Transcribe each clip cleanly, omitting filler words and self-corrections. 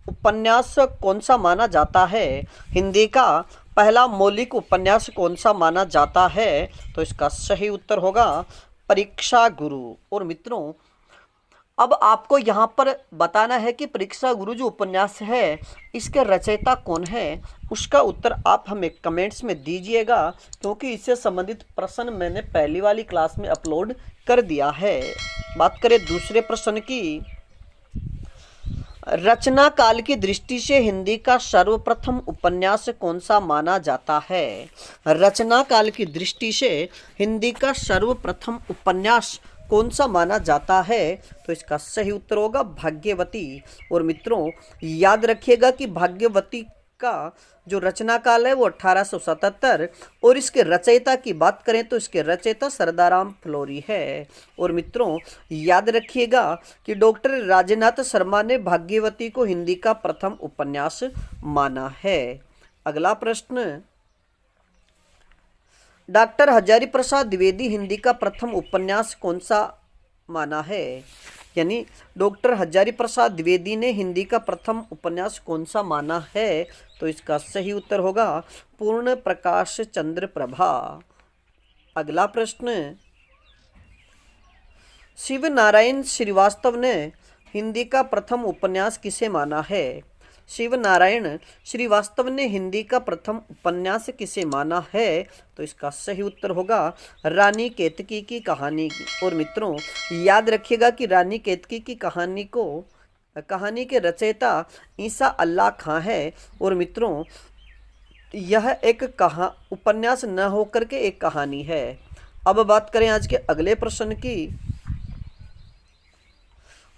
उपन्यास कौन सा माना जाता है? हिंदी का पहला मौलिक उपन्यास कौन सा माना जाता है? तो इसका सही उत्तर होगा परीक्षा गुरु। और मित्रों, अब आपको यहाँ पर बताना है कि परीक्षा गुरु जो उपन्यास है इसके रचयिता कौन है। उसका उत्तर आप हमें कमेंट्स में दीजिएगा, क्योंकि इससे संबंधित प्रश्न मैंने पहली वाली क्लास में अपलोड कर दिया है। बात करें दूसरे प्रश्न की। रचना काल की दृष्टि से हिंदी का सर्वप्रथम उपन्यास कौन सा माना जाता है? रचना काल की दृष्टि से हिंदी का सर्वप्रथम उपन्यास कौन सा माना जाता है? तो इसका सही उत्तर होगा भाग्यवती। और मित्रों, याद रखिएगा कि भाग्यवती का जो रचना काल है वो 1877, और इसके रचयिता की बात करें तो इसके रचयिता सरदाराम फ्लोरी है। और मित्रों, याद रखिएगा कि डॉक्टर राजेनाथ शर्मा ने भाग्यवती को हिंदी का प्रथम उपन्यास माना है। अगला प्रश्न, डॉक्टर हजारी प्रसाद द्विवेदी हिंदी का प्रथम उपन्यास कौन सा माना है? यानी डॉक्टर हजारी प्रसाद द्विवेदी ने हिंदी का प्रथम उपन्यास कौन सा माना है? तो इसका सही उत्तर होगा पूर्ण प्रकाश चंद्र प्रभा। अगला प्रश्न, शिव नारायण श्रीवास्तव ने हिंदी का प्रथम उपन्यास किसे माना है? शिव नारायण श्रीवास्तव ने हिंदी का प्रथम उपन्यास किसे माना है? तो इसका सही उत्तर होगा रानी केतकी की कहानी। और मित्रों, याद रखिएगा कि रानी केतकी की कहानी के रचयिता ईसा अल्लाह खां है। और मित्रों, यह एक उपन्यास न होकर के एक कहानी है। अब बात करें आज के अगले प्रश्न की।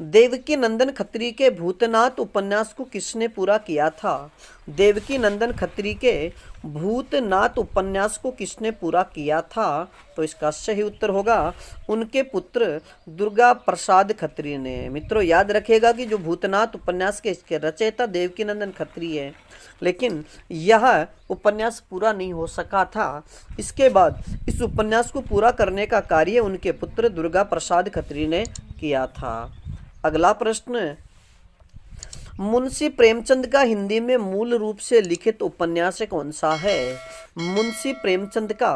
देवकी नंदन खत्री के भूतनाथ उपन्यास को किसने पूरा किया था? देवकी नंदन खत्री के भूतनाथ उपन्यास को किसने पूरा किया था? तो इसका सही उत्तर होगा उनके पुत्र दुर्गा प्रसाद खत्री ने। मित्रों, याद रखिएगा कि जो भूतनाथ उपन्यास के इसके रचयिता देवकी नंदन खत्री है, लेकिन यह उपन्यास पूरा नहीं हो सका था। इसके बाद इस उपन्यास को पूरा करने का कार्य उनके पुत्र दुर्गा प्रसाद खत्री ने किया था। अगला प्रश्न, मुंशी प्रेमचंद का हिंदी में मूल रूप से लिखित उपन्यास कौन सा है? मुंशी प्रेमचंद का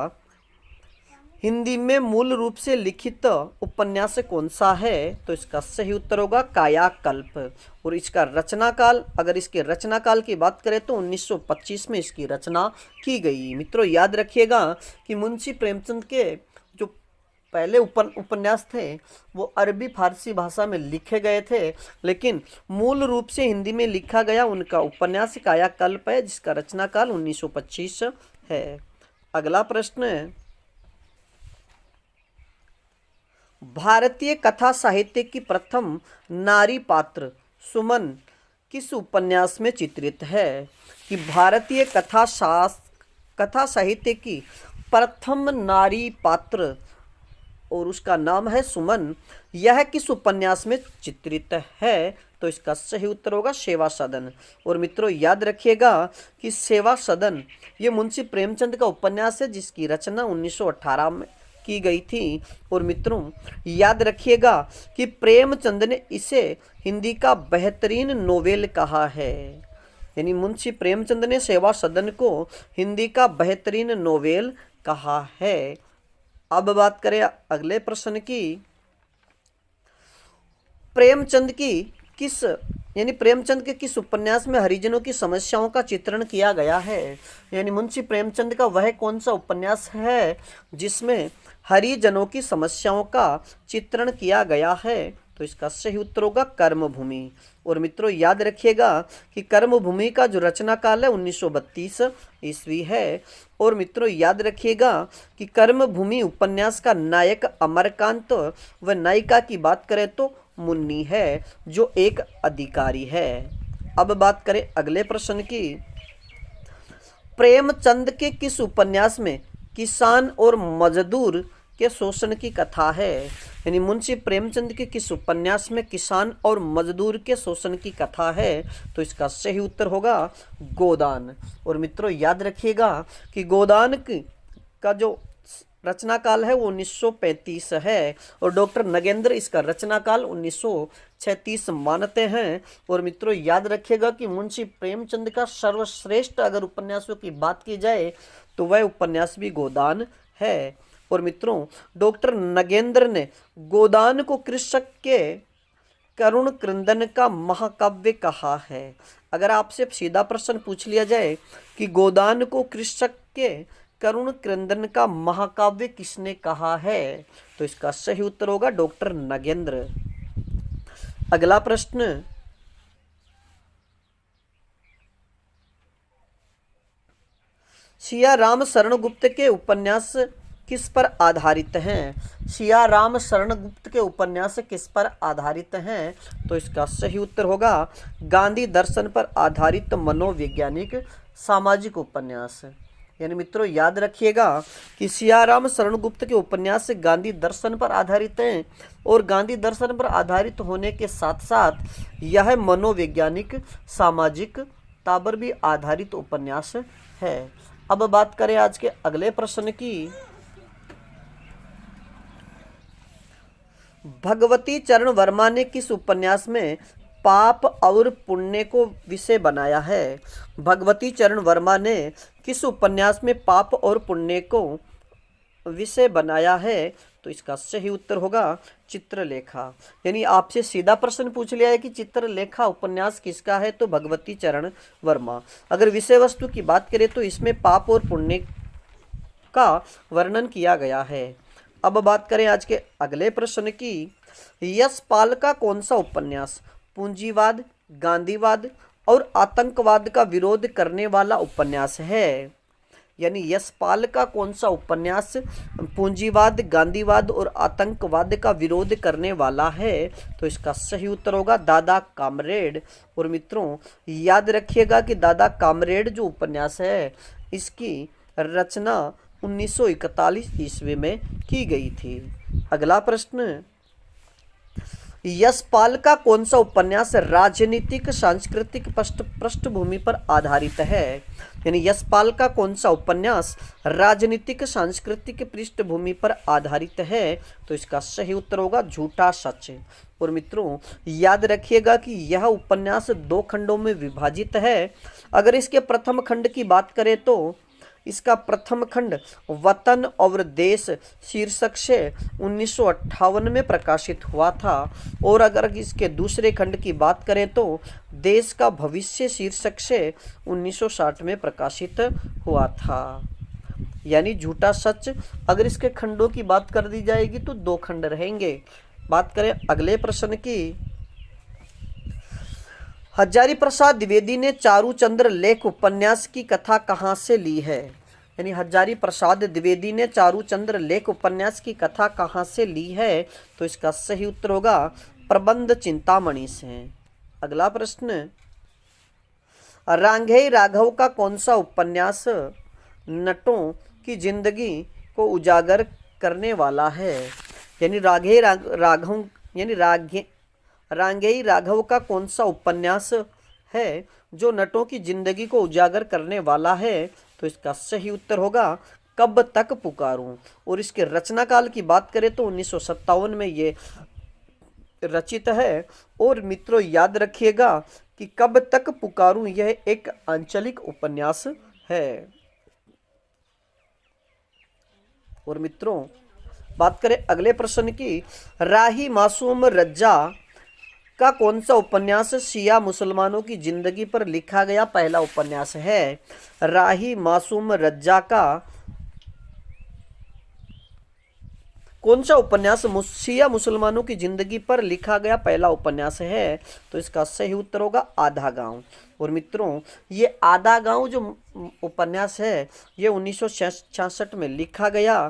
हिंदी में मूल रूप से लिखित उपन्यास कौन सा है? तो इसका सही उत्तर होगा कायाकल्प। और इसका रचना काल, अगर इसके रचना काल की बात करें तो 1925 में इसकी रचना की गई। मित्रों, याद रखिएगा कि मुंशी प्रेमचंद के जो पहले उपन्यास थे वो अरबी फारसी भाषा में लिखे गए थे, लेकिन मूल रूप से हिंदी में लिखा गया उनका उपन्यास कायाकल्प है, जिसका रचना काल 1925 है। अगला प्रश्न, भारतीय कथा साहित्य की प्रथम नारी पात्र सुमन किस उपन्यास में चित्रित है? कि भारतीय कथा साहित्य की प्रथम नारी पात्र और उसका नाम है सुमन, यह किस उपन्यास में चित्रित है? तो इसका सही उत्तर होगा सेवा सदन। और मित्रों, याद रखिएगा कि सेवा सदन ये मुंशी प्रेमचंद का उपन्यास है, जिसकी रचना 1918 में की गई थी। और मित्रों, याद रखिएगा कि प्रेमचंद ने इसे हिंदी का बेहतरीन नोवेल कहा है। यानी मुंशी प्रेमचंद ने सेवा सदन को हिंदी का बेहतरीन नोवेल कहा है। अब बात करें अगले प्रश्न की। प्रेमचंद के किस उपन्यास में हरिजनों की समस्याओं का चित्रण किया गया है? यानी मुंशी प्रेमचंद का वह कौन सा उपन्यास है जिसमें हरिजनों की समस्याओं का चित्रण किया गया है? तो इसका सही उत्तर होगा कर्मभूमि। और मित्रों, याद रखिएगा कि कर्मभूमि का जो रचना काल है 1932 ईस्वी है। और मित्रों, याद रखिएगा कि कर्मभूमि उपन्यास का नायक अमरकांत व नायिका की बात करें तो मुन्नी है, जो एक अधिकारी है। अब बात करें अगले प्रश्न की। प्रेमचंद के किस उपन्यास में किसान और मजदूर के शोषण की कथा है? यानी मुंशी प्रेमचंद के किस उपन्यास में किसान और मजदूर के शोषण की कथा है? तो इसका सही उत्तर होगा गोदान। और मित्रों, याद रखिएगा कि गोदान का जो रचना काल है वो 1935 है और डॉक्टर नगेंद्र इसका रचना काल 1936 मानते हैं। और मित्रों याद रखिएगा कि मुंशी प्रेमचंद का सर्वश्रेष्ठ अगर उपन्यासों की बात की जाए तो वह उपन्यास भी गोदान है। और मित्रों डॉक्टर नगेंद्र ने गोदान को कृषक के करुण क्रंदन का महाकाव्य कहा है। अगर आपसे सीधा प्रश्न पूछ लिया जाए कि गोदान को कृषक के करुण क्रंदन का महाकाव्य किसने कहा है, तो इसका सही उत्तर होगा डॉक्टर नगेंद्र। अगला प्रश्न, सिया राम शरण गुप्त के उपन्यास किस पर आधारित हैं? सिया राम शरण गुप्त के उपन्यास किस पर आधारित हैं? तो इसका सही उत्तर होगा गांधी दर्शन पर आधारित मनोवैज्ञानिक सामाजिक उपन्यास। यानी मित्रों याद रखिएगा कि सियाराम शरण गुप्त के उपन्यास गांधी दर्शन पर आधारित हैं और गांधी दर्शन पर आधारित होने के साथ साथ यह मनोवैज्ञानिक सामाजिकता पर भी आधारित उपन्यास है। अब बात करें आज के अगले प्रश्न की। भगवती चरण वर्मा ने किस उपन्यास में पाप और पुण्य को विषय बनाया है? भगवती चरण वर्मा ने किस उपन्यास में पाप और पुण्य को विषय बनाया है? तो इसका सही उत्तर होगा चित्रलेखा। यानी आपसे सीधा प्रश्न पूछ लिया है कि चित्रलेखा उपन्यास किसका है, तो भगवती चरण वर्मा। अगर विषय वस्तु की बात करें तो इसमें पाप और पुण्य का वर्णन किया गया है। अब बात करें आज के अगले प्रश्न की। यशपाल का कौन सा उपन्यास पूंजीवाद, गांधीवाद और आतंकवाद का विरोध करने वाला उपन्यास है? यानी यशपाल का कौन सा उपन्यास पूंजीवाद, गांधीवाद और आतंकवाद का विरोध करने वाला है? तो इसका सही उत्तर होगा दादा कामरेड। और मित्रों याद रखिएगा कि दादा कामरेड जो उपन्यास है इसकी रचना 1941 ईस्वी में की गई थी। अगला प्रश्न, यशपाल का कौन सा उपन्यास राजनीतिक सांस्कृतिक पृष्ठभूमि पर आधारित है? यानी यशपाल का कौन सा उपन्यास राजनीतिक सांस्कृतिक पृष्ठभूमि पर आधारित है? तो इसका सही उत्तर होगा झूठा सच। और मित्रों याद रखिएगा कि यह उपन्यास 2 खंडों में विभाजित है। अगर इसके प्रथम खंड की बात करें तो इसका प्रथम खंड वतन और देश शीर्षक से 1958 में प्रकाशित हुआ था और अगर इसके दूसरे खंड की बात करें तो देश का भविष्य शीर्षक से 1960 में प्रकाशित हुआ था। यानी झूठा सच। अगर इसके खंडों की बात कर दी जाएगी तो 2 खंड रहेंगे। बात करें अगले प्रश्न की। हजारी प्रसाद द्विवेदी ने चारूचंद्र लेख उपन्यास की कथा कहाँ से ली है? यानी हजारी प्रसाद द्विवेदी ने चारूचंद्र लेख उपन्यास की कथा कहाँ से ली है? तो इसका सही उत्तर होगा प्रबंध चिंतामणि से। अगला प्रश्न, रांघेय राघव का कौन सा उपन्यास नटों की जिंदगी को उजागर करने वाला है? यानी रांघेय राघव का कौन सा उपन्यास है जो नटों की जिंदगी को उजागर करने वाला है? तो इसका सही उत्तर होगा कब तक पुकारूं। और इसके रचना काल की बात करें तो 1957 में ये रचित है। और मित्रों याद रखिएगा कि कब तक पुकारूं यह एक आंचलिक उपन्यास है। और मित्रों बात करें अगले प्रश्न की। राही मासूम रज्जा का कौन सा उपन्यास शिया मुसलमानों की जिंदगी पर लिखा गया पहला उपन्यास है? राही मासूम रज्जा का कौन सा उपन्यास शिया मुसलमानों की जिंदगी पर लिखा गया पहला उपन्यास है? तो इसका सही उत्तर होगा आधा गांव। और मित्रों ये आधा गांव जो उपन्यास है ये 1966 में लिखा गया।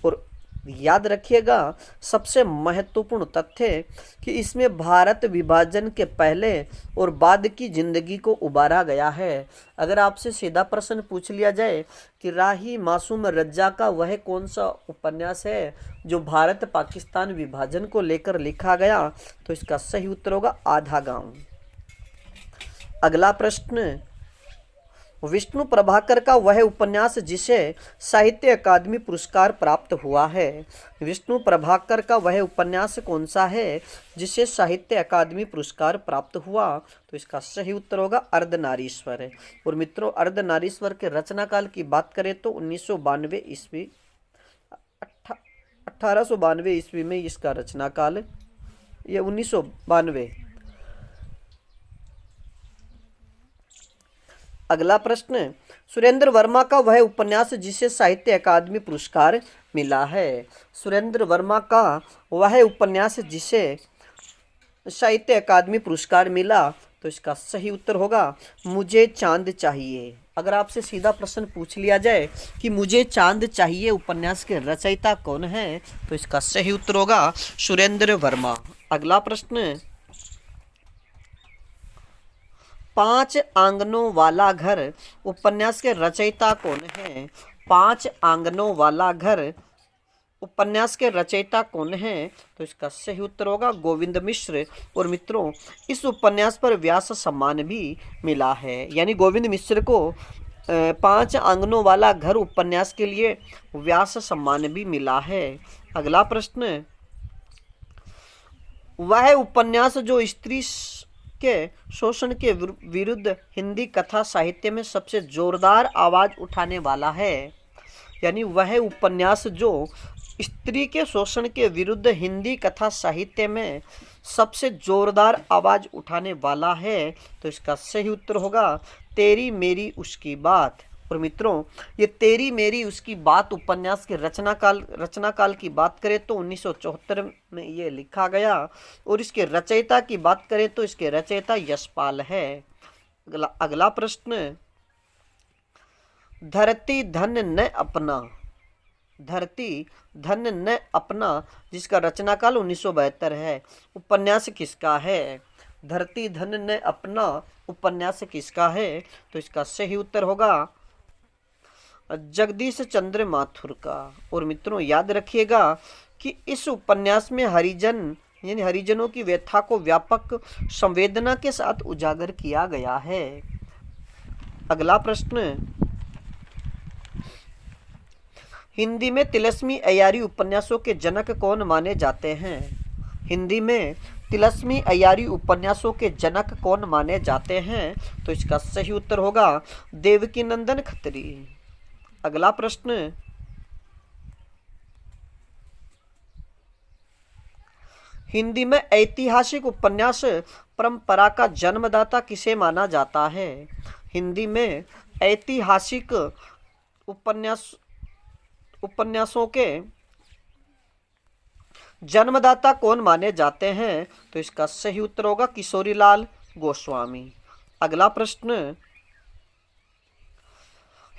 और याद रखिएगा सबसे महत्वपूर्ण तथ्य कि इसमें भारत विभाजन के पहले और बाद की जिंदगी को उबारा गया है। अगर आपसे सीधा प्रश्न पूछ लिया जाए कि राही मासूम रज्जा का वह कौन सा उपन्यास है जो भारत पाकिस्तान विभाजन को लेकर लिखा गया, तो इसका सही उत्तर होगा आधा गांव। अगला प्रश्न, विष्णु प्रभाकर का वह उपन्यास जिसे साहित्य अकादमी पुरस्कार प्राप्त हुआ है। विष्णु प्रभाकर का वह उपन्यास कौन सा है जिसे साहित्य अकादमी पुरस्कार प्राप्त हुआ? तो इसका सही उत्तर होगा अर्धनारीश्वर। और मित्रों, अर्धनारीश्वर के रचना काल की बात करें तो 1992 ईस्वी 1892 ईस्वी में इसका रचना काल, ये 1992। अगला प्रश्न, सुरेंद्र वर्मा का वह उपन्यास जिसे साहित्य अकादमी पुरस्कार मिला है। सुरेंद्र वर्मा का वह उपन्यास जिसे साहित्य अकादमी पुरस्कार मिला, तो इसका सही उत्तर होगा मुझे चांद चाहिए। अगर आपसे सीधा प्रश्न पूछ लिया जाए कि मुझे चांद चाहिए उपन्यास के रचयिता कौन है, तो इसका सही उत्तर होगा सुरेंद्र वर्मा। अगला प्रश्न, 5 आंगनों वाला घर उपन्यास के रचयिता कौन है? 5 आंगनों वाला घर उपन्यास के रचयिता कौन है? तो इसका सही उत्तर होगा गोविंद मिश्र। और मित्रों, इस उपन्यास पर व्यास सम्मान भी मिला है, यानी गोविंद मिश्र को 5 आंगनों वाला घर उपन्यास के लिए व्यास सम्मान भी मिला है। अगला प्रश्न, वह उपन्यास जो स्त्री के शोषण के विरुद्ध हिंदी कथा साहित्य में सबसे जोरदार आवाज उठाने वाला है, यानी वह उपन्यास जो स्त्री के शोषण के विरुद्ध हिंदी कथा साहित्य में सबसे जोरदार आवाज उठाने वाला है, तो इसका सही उत्तर होगा तेरी मेरी उसकी बात। और मित्रों, ये तेरी मेरी उसकी बात उपन्यास के रचना काल की बात करें तो 1974 में ये लिखा गया। और इसके रचयिता की बात करें तो इसके रचयिता यशपाल है। अगला प्रश्न, धरती धन न अपना, धरती धन न अपना जिसका रचना काल 1972 है, उपन्यास किसका है? धरती धन न अपना उपन्यास किसका है? तो इसका सही उत्तर होगा जगदीश चंद्र माथुर का। और मित्रों, याद रखिएगा कि इस उपन्यास में हरिजन यानी हरिजनों की व्यथा को व्यापक संवेदना के साथ उजागर किया गया है। अगला प्रश्न, हिंदी में तिलस्मी अय्यारी उपन्यासों के जनक कौन माने जाते हैं? हिंदी में तिलस्मी अय्यारी उपन्यासों के जनक कौन माने जाते हैं? तो इसका सही उत्तर होगा देवकीनंदन खत्री। अगला प्रश्न, हिंदी में ऐतिहासिक उपन्यास परंपरा का जन्मदाता किसे माना जाता है? हिंदी में ऐतिहासिक उपन्यासों के जन्मदाता कौन माने जाते हैं? तो इसका सही उत्तर होगा किशोरीलाल गोस्वामी। अगला प्रश्न,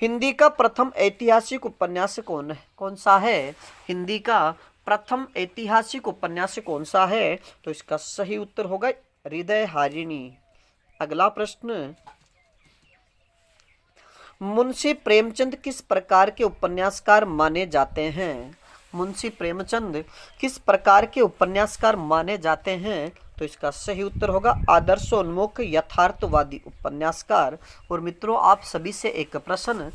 हिंदी का प्रथम ऐतिहासिक उपन्यास कौन सा है? हिंदी का प्रथम ऐतिहासिक उपन्यास कौन सा है? तो इसका सही उत्तर होगा हृदय हारिणी। अगला प्रश्न, मुंशी प्रेमचंद किस प्रकार के उपन्यासकार माने जाते हैं? मुंशी प्रेमचंद किस प्रकार के उपन्यासकार माने जाते हैं? तो इसका सही उत्तर होगा आदर्शोन्मुख यथार्थवादी उपन्यासकार। और मित्रों, आप सभी से एक प्रश्न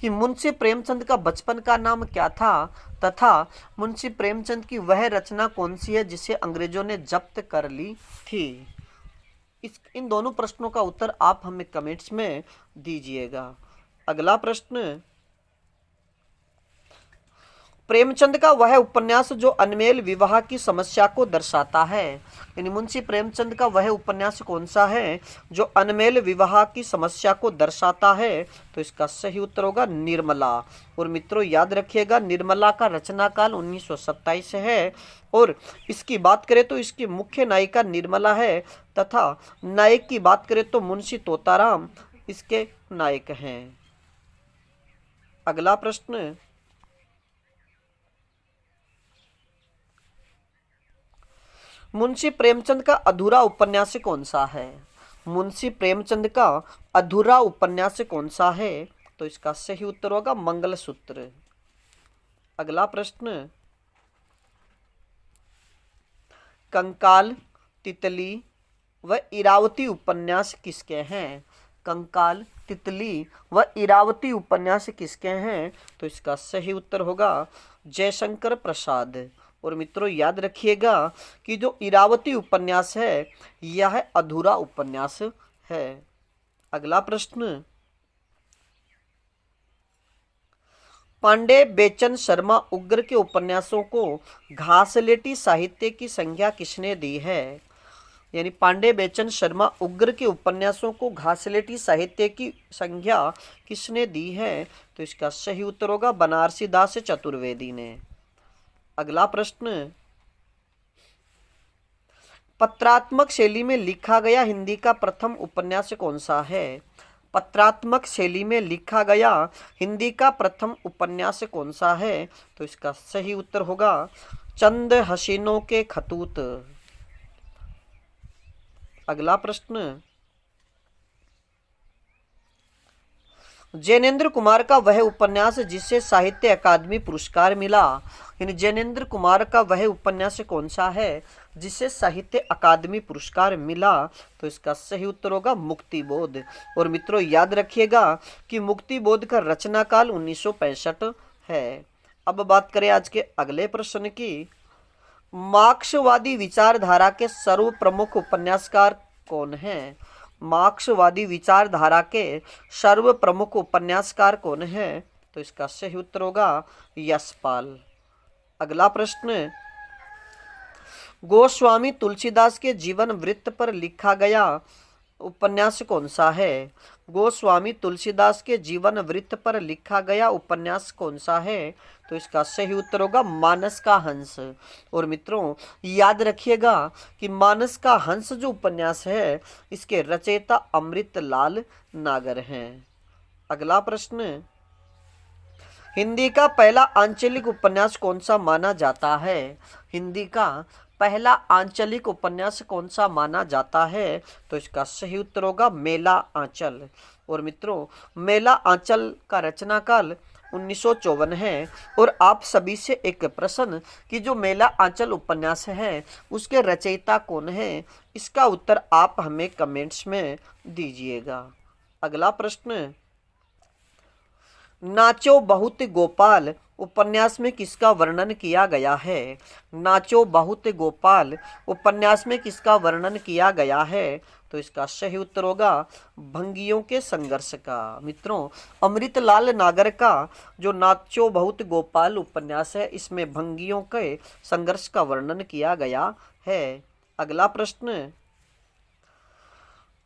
कि मुंशी प्रेमचंद का बचपन का नाम क्या था तथा मुंशी प्रेमचंद की वह रचना कौन सी है जिसे अंग्रेजों ने जब्त कर ली थी? इन दोनों प्रश्नों का उत्तर आप हमें कमेंट्स में दीजिएगा। अगला प्रश्न, प्रेमचंद का वह उपन्यास जो अनमेल विवाह की समस्या को दर्शाता है, यानी मुंशी प्रेमचंद का वह उपन्यास कौन सा है जो अनमेल विवाह की समस्या को दर्शाता है? तो इसका सही उत्तर होगा निर्मला। और मित्रों, याद रखिएगा निर्मला का रचना काल 1927 है। और इसकी बात करें तो इसकी मुख्य नायिका निर्मला है तथा नायक की बात करें तो मुंशी तोताराम इसके नायक हैं। अगला प्रश्न, मुंशी प्रेमचंद का अधूरा उपन्यास कौन सा है? मुंशी प्रेमचंद का अधूरा उपन्यास कौन सा है? तो इसका सही उत्तर होगा मंगलसूत्र। अगला प्रश्न, कंकाल, तितली व इरावती उपन्यास किसके हैं? कंकाल, तितली व इरावती उपन्यास किसके हैं? तो इसका सही उत्तर होगा जयशंकर प्रसाद। और मित्रों याद रखिएगा कि जो इरावती उपन्यास है यह अधूरा उपन्यास है। अगला प्रश्न, पांडे बेचन शर्मा उग्र के उपन्यासों को घासलेटी साहित्य की संज्ञा किसने दी है? यानी पांडे बेचन शर्मा उग्र के उपन्यासों को घासलेटी साहित्य की संज्ञा किसने दी है? तो इसका सही उत्तर होगा बनारसी दास चतुर्वेदी ने। अगला प्रश्न, पत्रात्मक शैली में लिखा गया हिंदी का प्रथम उपन्यास कौन सा है? पत्रात्मक शैली में लिखा गया हिंदी का प्रथम उपन्यास कौन सा है? तो इसका सही उत्तर होगा चंद हसीनों के खतूत। अगला प्रश्न, जैनेन्द्र कुमार का वह उपन्यास जिसे साहित्य अकादमी पुरस्कार मिला, यानी जैनेन्द्र कुमार का वह उपन्यास कौन सा है जिसे साहित्य अकादमी पुरस्कार मिला? तो इसका सही उत्तर होगा मुक्तिबोध। और मित्रों याद रखिएगा कि मुक्तिबोध का रचना काल 1965 है। अब बात करें आज के अगले प्रश्न की, मार्क्सवादी विचारधारा के सर्व प्रमुख उपन्यासकार कौन हैं? मार्क्सवादी विचारधारा के सर्व प्रमुख उपन्यासकार कौन हैं? तो इसका सही उत्तर होगा यशपाल। अगला प्रश्न, गोस्वामी तुलसीदास के जीवन वृत्त पर लिखा गया उपन्यास कौन सा है? गोस्वामी तुलसीदास के जीवन वृत्त पर लिखा गया उपन्यास कौन सा है? तो इसका सही उत्तर होगा मानस का हंस। और मित्रों याद रखिएगा कि मानस का हंस जो उपन्यास है इसके रचयिता अमृतलाल नागर हैं। अगला प्रश्न, हिंदी का पहला आंचलिक उपन्यास कौन सा माना जाता है? हिंदी का पहला आंचलिक उपन्यास कौन सा माना जाता है? तो इसका सही उत्तर होगा मेला आंचल। और मित्रों मेला आंचल का रचना काल 1954 है। और आप सभी से एक प्रश्न कि जो मेला आंचल उपन्यास है उसके रचयिता कौन है, इसका उत्तर आप हमें कमेंट्स में दीजिएगा। अगला प्रश्न, नाचो बहुत गोपाल उपन्यास में किसका वर्णन किया गया है? नाचो बहुत गोपाल उपन्यास में किसका वर्णन किया गया है? तो इसका सही उत्तर होगा भंगियों के संघर्ष का। मित्रों अमृतलाल नागर का जो नाचो बहुत गोपाल उपन्यास है इसमें भंगियों के संघर्ष का वर्णन किया गया है। अगला प्रश्न,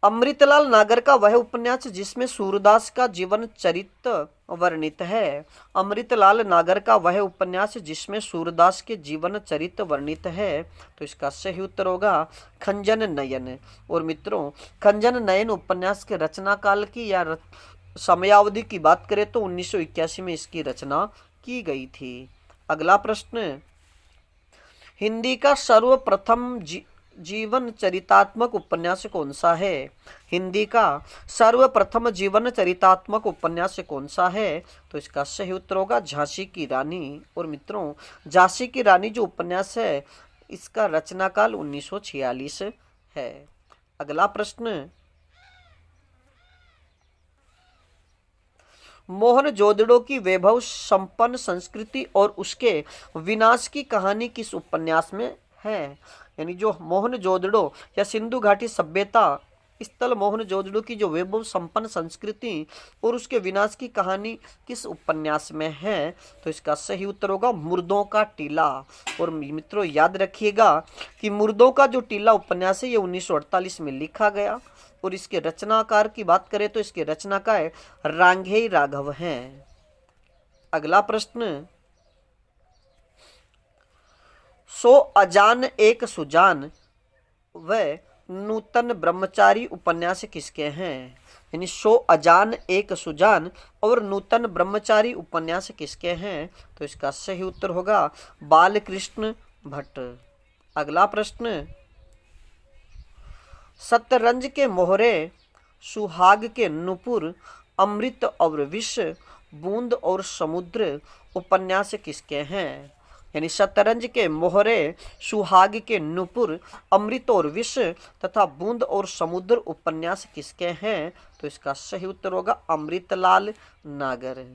अमृतलाल नागर का वह उपन्यास जिसमें सूरदास का जीवन चरित्र वर्णित है। अमृतलाल नागर का वह उपन्यास जिसमें सूरदास के जीवन चरित्र वर्णित है। तो इसका सही उत्तर होगा खंजन नयन। और मित्रों खंजन नयन उपन्यास के रचना काल की या समयावधि की बात करें तो 1981 में इसकी रचना की गई थी। अगला प्रश्न, हिंदी का सर्वप्रथम जीवन चरितात्मक उपन्यास कौन सा है? हिंदी का सर्वप्रथम जीवन चरितात्मक उपन्यास कौन सा है? तो इसका सही उत्तर होगा झांसी की रानी। और मित्रों झांसी की रानी जो उपन्यास है इसका रचना काल 1946 है। अगला प्रश्न, मोहनजोदड़ो की वैभव संपन्न संस्कृति और उसके विनाश की कहानी किस उपन्यास में है? यानी जो मोहनजोदड़ो या सिंधु घाटी सभ्यता स्थल मोहनजोदड़ो की जो वैभव संपन्न संस्कृति और उसके विनाश की कहानी किस उपन्यास में है? तो इसका सही उत्तर होगा मुर्दों का टीला। और मित्रों याद रखिएगा कि मुर्दों का जो टीला उपन्यास है ये 1948 में लिखा गया। और इसके रचनाकार की बात करें तो इसके रचनाकार रांघेय राघव हैं। अगला प्रश्न, सो अजान एक सुजान व नूतन ब्रह्मचारी उपन्यास किसके हैं? यानी सो अजान एक सुजान और नूतन ब्रह्मचारी उपन्यास किसके हैं? तो इसका सही उत्तर होगा बालकृष्ण भट्ट। अगला प्रश्न, शतरंज के मोहरे, सुहाग के नुपुर, अमृत और विष, बूंद और समुद्र उपन्यास किसके हैं? यानी शतरंज के मोहरे, सुहाग के नुपुर, अमृत और विष तथा बूंद और समुद्र उपन्यास किसके हैं? तो इसका सही उत्तर होगा अमृतलाल नागर।